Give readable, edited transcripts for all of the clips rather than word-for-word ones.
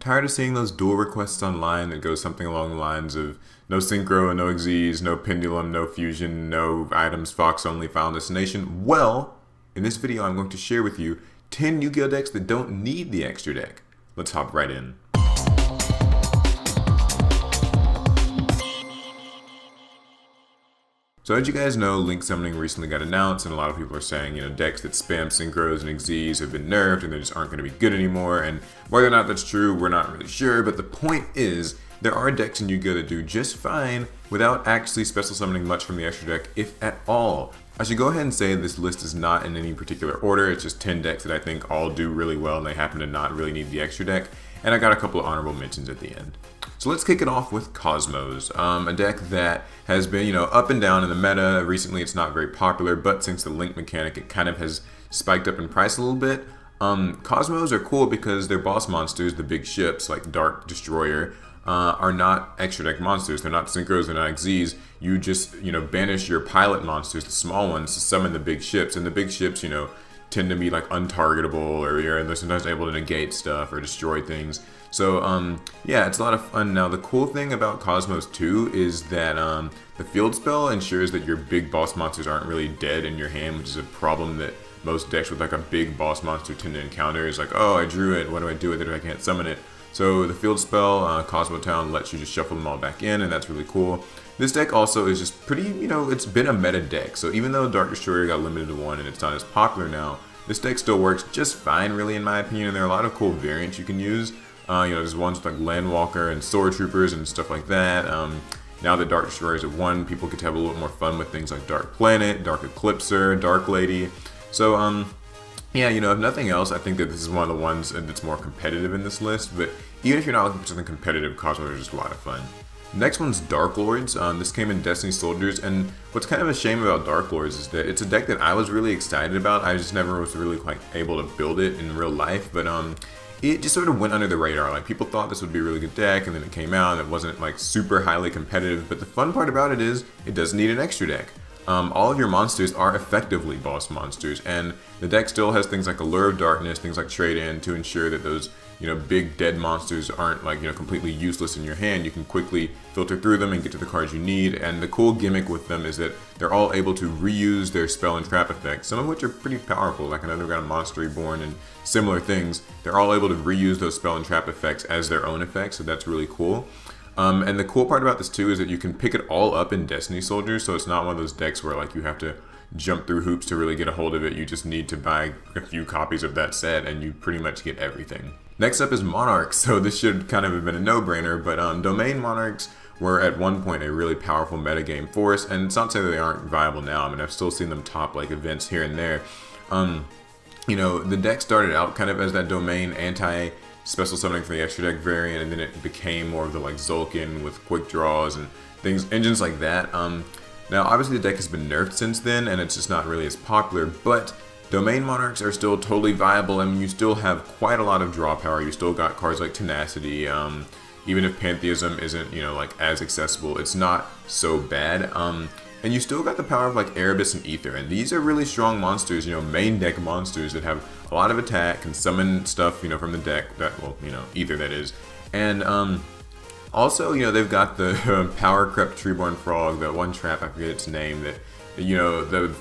Tired of seeing those duel requests online that go something along the lines of no Synchro, no Xyz, no Pendulum, no Fusion, no items, Fox only, Final Destination? Well, in this video I'm going to share with you 10 YuGiOh decks that don't need the extra deck. Let's hop right in. So as you guys know, Link Summoning recently got announced, and a lot of people are saying, decks that spam Synchros and Xyz have been nerfed and they just aren't going to be good anymore. And whether or not that's true, we're not really sure, but the point is, there are decks in YuGiOh that do just fine without actually special summoning much from the extra deck, if at all. I should go ahead and say this list is not in any particular order. It's just 10 decks that I think all do really well and they happen to not really need the extra deck. And I got a couple of honorable mentions at the end. So let's kick it off with Cosmos, a deck that has been, up and down in the meta. Recently it's not very popular, but since the Link mechanic, it kind of has spiked up in price a little bit. Cosmos are cool because their boss monsters, the big ships like Dark Destroyer, are not extra deck monsters. They're not Synchros, they're not Xyz. You just, banish your pilot monsters, the small ones, to summon the big ships. And the big ships, tend to be like untargetable, or they're sometimes able to negate stuff or destroy things. So yeah, it's a lot of fun. Now the cool thing about Cosmos 2 is that the field spell ensures that your big boss monsters aren't really dead in your hand, which is a problem that most decks with like a big boss monster tend to encounter. Is like, oh, I drew it, what do I do with it if I can't summon it? So the field spell, Cosmo Town, lets you just shuffle them all back in, and that's really cool. This deck also is just pretty, it's been a meta deck. So even though Dark Destroyer got limited to 1 and it's not as popular now, this deck still works just fine, really, in my opinion. And there are a lot of cool variants you can use. There's ones with like Landwalker and Sword Troopers and stuff like that. Now that Dark Destroyer is at 1, people get to have a little more fun with things like Dark Planet, Dark Eclipser, Dark Lady. So, yeah, if nothing else, I think that this is one of the ones that's more competitive in this list. But even if you're not looking for something competitive, Cosmos is just a lot of fun. Next one's Dark Lords. This came in Destiny Soldiers, and what's kind of a shame about Dark Lords is that it's a deck that I was really excited about. I just never was really quite able to build it in real life, but it just sort of went under the radar. Like, people thought this would be a really good deck, and then it came out and it wasn't like super highly competitive. But the fun part about it is it doesn't need an extra deck. All of your monsters are effectively boss monsters, and the deck still has things like Allure of Darkness, things like Trade-In, to ensure that those big dead monsters aren't like completely useless in your hand. You can quickly filter through them and get to the cards you need. And the cool gimmick with them is that they're all able to reuse their spell and trap effects, some of which are pretty powerful, like an Underground Monster Reborn and similar things. They're all able to reuse those spell and trap effects as their own effects, so that's really cool. And the cool part about this too is that you can pick it all up in Destiny Soldiers, so it's not one of those decks where like you have to jump through hoops to really get a hold of it. You just need to buy a few copies of that set and you pretty much get everything. Next up is Monarchs. So this should kind of have been a no-brainer, but Domain Monarchs were at one point a really powerful metagame force, and it's not to say that they aren't viable now. I mean, I've still seen them top like events here and there. The deck started out kind of as that Domain anti-special summoning for the extra deck variant, and then it became more of the like Zulkin with quick draws and things, engines like that. Now, obviously the deck has been nerfed since then, and it's just not really as popular, but Domain Monarchs are still totally viable, and you still have quite a lot of draw power. You still got cards like Tenacity. Even if Pantheism isn't, like as accessible, it's not so bad. And you still got the power of like Erebus and Ether, and these are really strong monsters, main deck monsters that have a lot of attack, can summon stuff, from the deck, Ether that is. And also, they've got the Power Crept Treeborn Frog, that one trap, I forget its name, that, the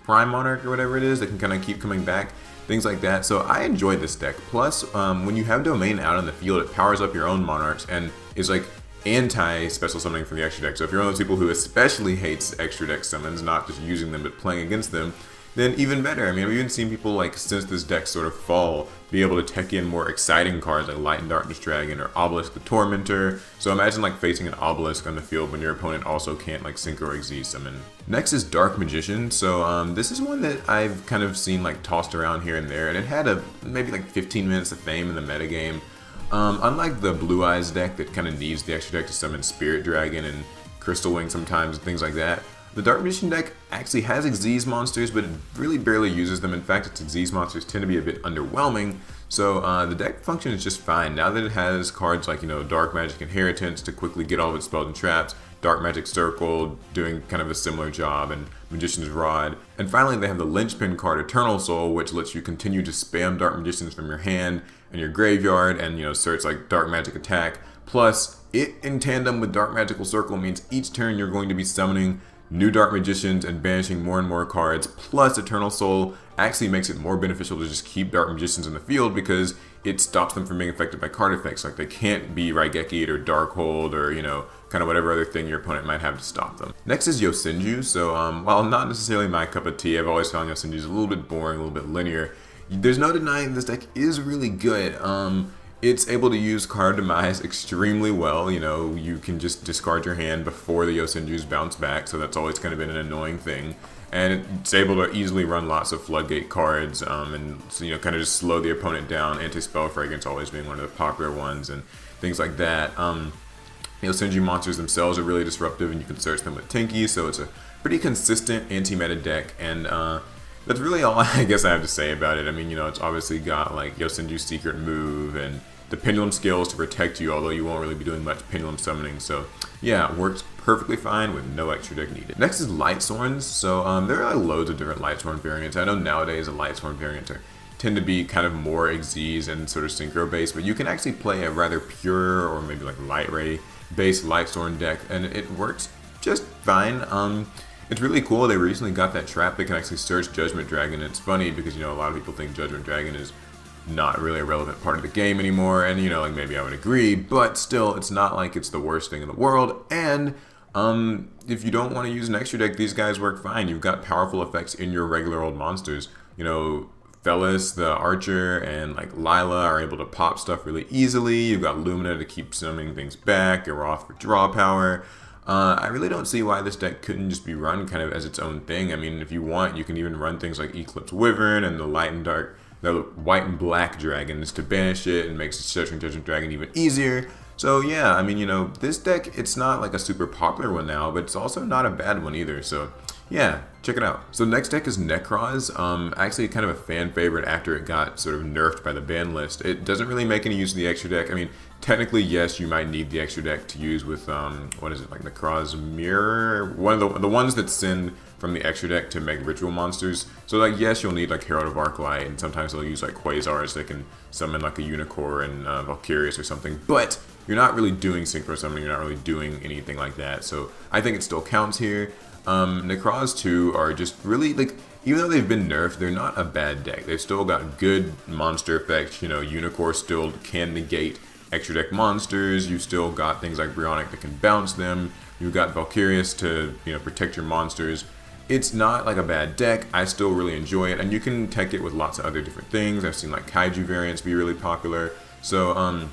Prime Monarch or whatever it is, that can kind of keep coming back, things like that. So I enjoy this deck. Plus, when you have Domain out on the field, it powers up your own Monarchs and is like anti-special summoning for the extra deck. So if you're one of those people who especially hates extra deck summons, not just using them but playing against them, then even better. I mean, I've even seen people like, since this deck sort of fall, be able to tech in more exciting cards like Light and Darkness Dragon or Obelisk the Tormentor. So imagine like facing an Obelisk on the field when your opponent also can't like Synchro or Xyz summon. Next is Dark Magician. So this is one that I've kind of seen like tossed around here and there, and it had maybe like 15 minutes of fame in the metagame. Unlike the Blue Eyes deck that kind of needs the extra deck to summon Spirit Dragon and Crystal Wing sometimes and things like that, the Dark Magician deck actually has Xyz monsters, but it really barely uses them. In fact, its Xyz monsters tend to be a bit underwhelming. So the deck function is just fine now that it has cards like, Dark Magic Inheritance to quickly get all of its spells and traps, Dark Magic Circle doing kind of a similar job, and Magician's Rod. And finally, they have the linchpin card Eternal Soul, which lets you continue to spam Dark Magicians from your hand and your graveyard, and search like Dark Magic Attack. Plus, it in tandem with Dark Magical Circle means each turn you're going to be summoning new Dark Magicians and banishing more and more cards. Plus, Eternal Soul actually makes it more beneficial to just keep Dark Magicians in the field because it stops them from being affected by card effects. Like, they can't be Raigeki or Darkhold or, kind of whatever other thing your opponent might have to stop them. Next is Yosenju. So, while not necessarily my cup of tea, I've always found Yosenju a little bit boring, a little bit linear. There's no denying this deck is really good. It's able to use card demise extremely well. You can just discard your hand before the Yosenjus bounce back, so that's always kind of been an annoying thing. And it's able to easily run lots of Floodgate cards, and so, kind of just slow the opponent down. Anti-Spell Fragrance always being one of the popular ones, and things like that. Yosenju monsters themselves are really disruptive, and you can search them with Tinky, so it's a pretty consistent anti-meta deck, and that's really all I guess I have to say about it. I mean, it's obviously got like Yosenju's secret move and the Pendulum skills to protect you, although you won't really be doing much Pendulum summoning. So yeah, it works perfectly fine with no extra deck needed. Next is Lightsworns. So there are loads of different Lightsworn variants. I know nowadays the Lightsworn variants tend to be kind of more Xyz and sort of Synchro based, but you can actually play a rather pure or maybe like Light Ray based Lightsworn deck, and it works just fine. It's really cool. They recently got that trap that can actually search Judgment Dragon. It's funny because, a lot of people think Judgment Dragon is not really a relevant part of the game anymore, and, like maybe I would agree, but still, it's not like it's the worst thing in the world, and if you don't want to use an extra deck, these guys work fine. You've got powerful effects in your regular old monsters. Felis, the Archer, and like Lila are able to pop stuff really easily. You've got Lumina to keep summoning things back, Eroth for draw power. I really don't see why this deck couldn't just be run kind of as its own thing. I mean, if you want, you can even run things like Eclipse Wyvern and the white and black dragons to banish it and makes searching Judgment Dragon even easier. So yeah, I mean, this deck, it's not like a super popular one now, but it's also not a bad one either. So yeah, check it out. So next deck is Nekroz. Actually kind of a fan favorite after it got sort of nerfed by the ban list. It doesn't really make any use of the extra deck. I mean, technically, yes, you might need the extra deck to use with, what is it, like Nekroz Mirror? One of the ones that send from the extra deck to make ritual monsters. So like, yes, you'll need like Herald of Arclight, and sometimes they'll use like Quasars that can summon like a Unicorn and Valkyrius or something, but you're not really doing Synchro Summoning, you're not really doing anything like that. So I think it still counts here. Nekroz 2 are just really, like, even though they've been nerfed, they're not a bad deck. They've still got good monster effects. Unicorn still can negate extra deck monsters. You've still got things like Brionic that can bounce them. You've got Valkyrius to, protect your monsters. It's not like a bad deck. I still really enjoy it, and you can tech it with lots of other different things. I've seen like Kaiju variants be really popular. So,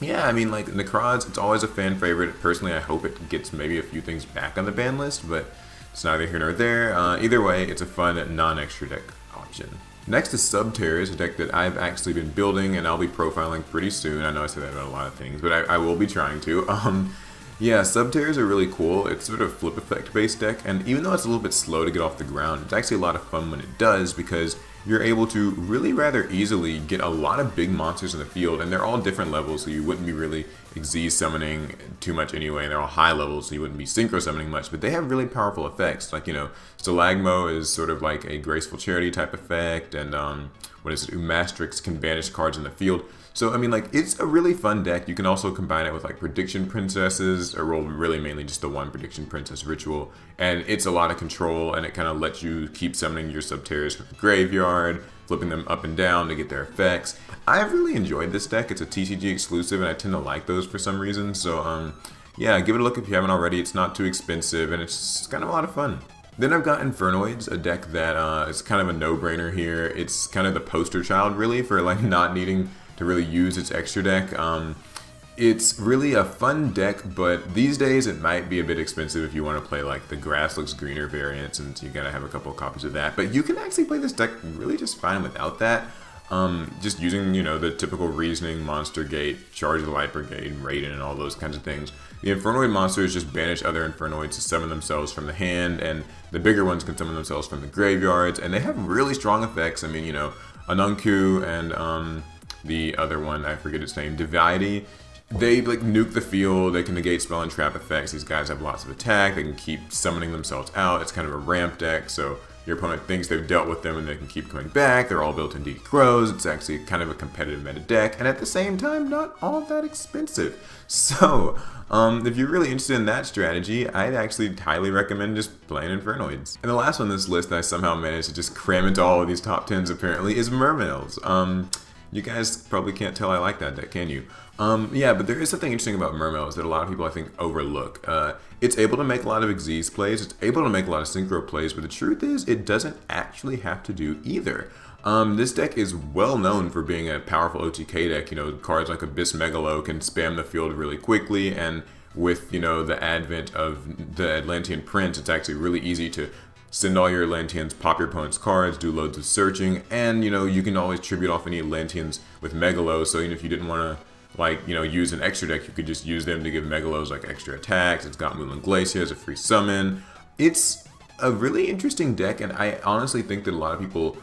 yeah, I mean, like, Nekroz, it's always a fan favorite. Personally, I hope it gets maybe a few things back on the ban list, but it's neither here nor there. Either way, it's a fun non-extra deck option. Next is Subterrors, a deck that I've actually been building, and I'll be profiling pretty soon. I know I say that about a lot of things, but I will be trying to. Yeah, Subterrors are really cool. It's sort of a flip effect based deck, and even though it's a little bit slow to get off the ground, it's actually a lot of fun when it does, because you're able to really rather easily get a lot of big monsters in the field, and they're all different levels, so you wouldn't be really Xyz summoning too much anyway, and they're all high levels, so you wouldn't be Synchro summoning much, but they have really powerful effects. Like, Stalagmo is sort of like a Graceful Charity type effect, and Umastrix can banish cards in the field. So, I mean, like, it's a really fun deck. You can also combine it with, like, Prediction Princesses, or roll really mainly just the one Prediction Princess ritual, and it's a lot of control, and it kind of lets you keep summoning your Subterrors from the graveyard, flipping them up and down to get their effects. I've really enjoyed this deck. It's a TCG exclusive, and I tend to like those for some reason, so, yeah, give it a look if you haven't already. It's not too expensive, and it's kind of a lot of fun. Then I've got Infernoids, a deck that is kind of a no-brainer here. It's kind of the poster child, really, for, like, not needing to really use its extra deck. It's really a fun deck, but these days it might be a bit expensive if you want to play like the Grass Looks Greener variant, since you gotta have a couple of copies of that. But you can actually play this deck really just fine without that. Just using, the typical reasoning, Monster Gate, Charge the Light Brigade, Raiden, and all those kinds of things. The Infernoid monsters just banish other Infernoids to summon themselves from the hand, and the bigger ones can summon themselves from the graveyards, and they have really strong effects. I mean, Anunku and the other one, I forget its name, Dividey. They like nuke the field, they can negate spell and trap effects. These guys have lots of attack, they can keep summoning themselves out. It's kind of a ramp deck, so your opponent thinks they've dealt with them and they can keep coming back. They're all built in Crows. It's actually kind of a competitive meta deck, and at the same time, not all that expensive. So, if you're really interested in that strategy, I'd actually highly recommend just playing Infernoids. And the last one on this list that I somehow managed to just cram into all of these top 10s apparently is Mermails. You guys probably can't tell I like that deck, can you? Yeah, but there is something interesting about Mermails that a lot of people I think overlook. It's able to make a lot of Xyz plays, it's able to make a lot of Synchro plays, but the truth is it doesn't actually have to do either. This deck is well known for being a powerful OTK deck. You know, cards like Abyss Megalo can spam the field really quickly, and with, you know, the advent of the Atlantean Prince, it's actually really easy to send all your Atlanteans, pop your opponent's cards, do loads of searching, and, you know, you can always tribute off any Atlanteans with Megalo, so even if you didn't want to, like, you know, use an extra deck, you could just use them to give Megalos, like, extra attacks. It's got Moonland Glacier as a free summon. It's a really interesting deck, and I honestly think that a lot of people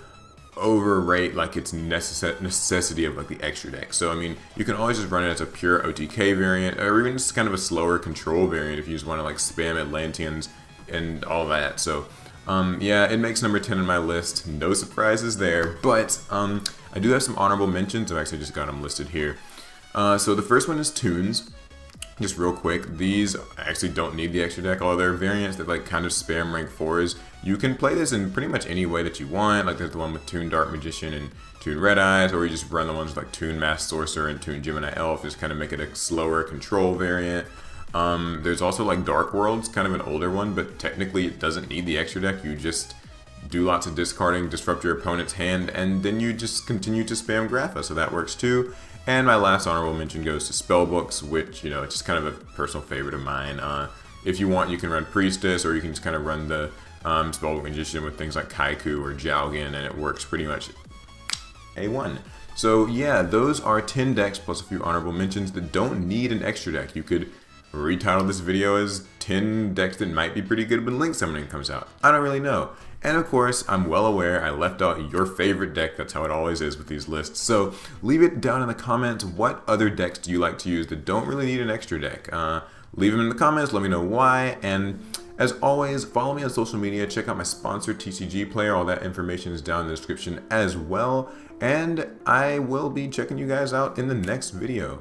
overrate, like, its necessity of, like, the extra deck. So, I mean, you can always just run it as a pure OTK variant, or even just kind of a slower control variant if you just want to, like, spam Atlanteans and all that. So, yeah, it makes number 10 on my list. No surprises there, but I do have some honorable mentions. I've actually just got them listed here. So the first one is Tunes. Just real quick, these actually don't need the extra deck, although they're variants that like kind of spam rank 4s. You can play this in pretty much any way that you want. Like there's the one with Toon Dark Magician and Toon Red Eyes, or you just run the ones like Toon Masked Sorcerer and Toon Gemini Elf, just kind of make it a slower control variant. There's also like Dark Worlds, kind of an older one, but technically it doesn't need the extra deck. You just do lots of discarding, disrupt your opponent's hand, and then you just continue to spam Grapha, so that works too. And my last honorable mention goes to Spellbooks, which, you know, it's just kind of a personal favorite of mine. If you want, you can run Priestess, or you can just kind of run the Spellbook Magician with things like Kaiku or Jowgen, and it works pretty much A1. So yeah, those are 10 decks plus a few honorable mentions that don't need an extra deck. You could retitle this video as 10 decks that might be pretty good when Link Summoning comes out. I don't really know. And of course, I'm well aware I left out your favorite deck. That's how it always is with these lists. So leave it down in the comments. What other decks do you like to use that don't really need an extra deck? Leave them in the comments. Let me know why. And as always, follow me on social media. Check out my sponsor, TCG Player. All that information is down in the description as well. And I will be checking you guys out in the next video.